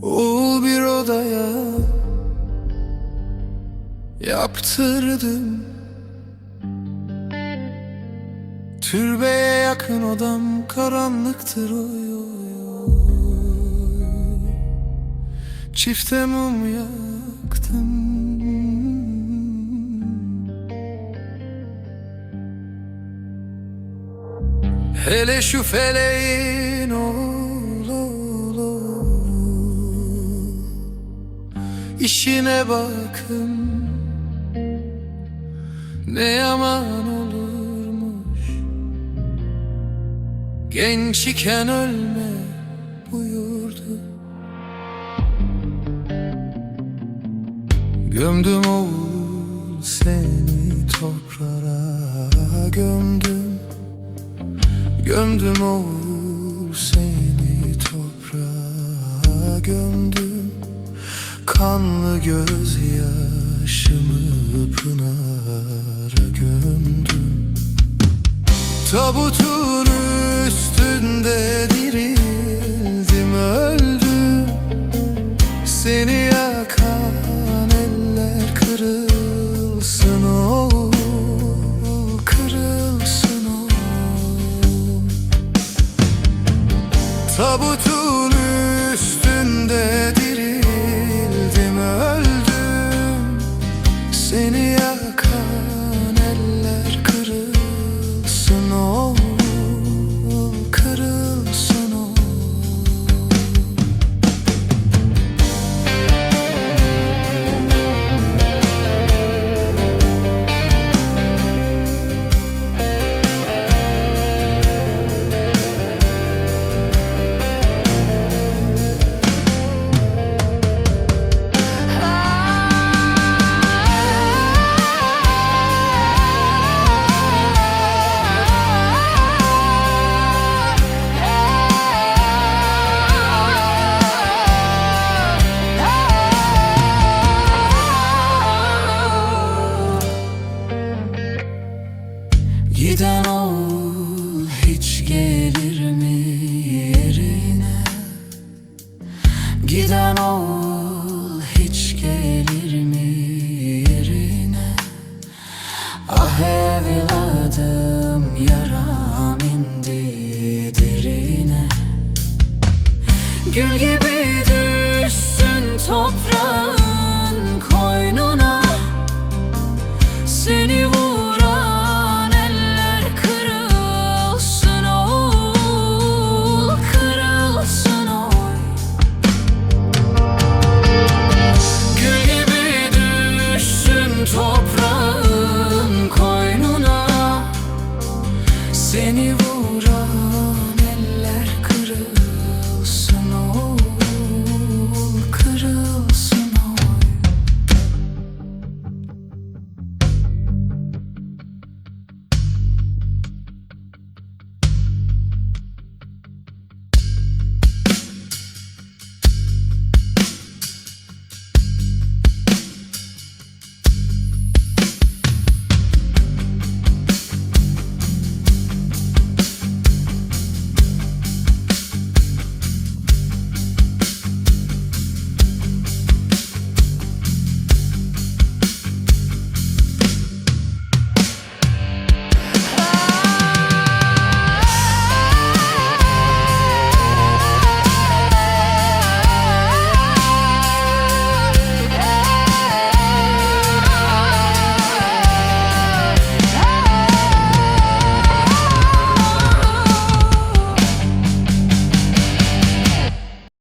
Oğul bir odaya yaptırdım. Türbeye yakın odam, karanlıktır oy oy oy. Çifte mum yaktım. Hele şu feleğin oğlu işine bakın, ne yaman olurmuş genç iken ölme buyurdu. Gömdüm oğul seni toprağa, gömdüm. Gömdüm oğul seni toprağa, gömdüm. Kanlı gözyaşımı pınara gömdüm. Tabutun üstünde dirildim, öldüm. Seni yakan eller kırılsın oğul, kırılsın oğul. Tabutun üstünde dirildim, öldüm. Seni yakan eller kırılsın oğul, kırılsın oğul. Giden oğul hiç gelir mi yerine? Giden oğul hiç gelir mi yerine? Ah evladım, yaram indi derine. Gül gibi düşsün toprağa,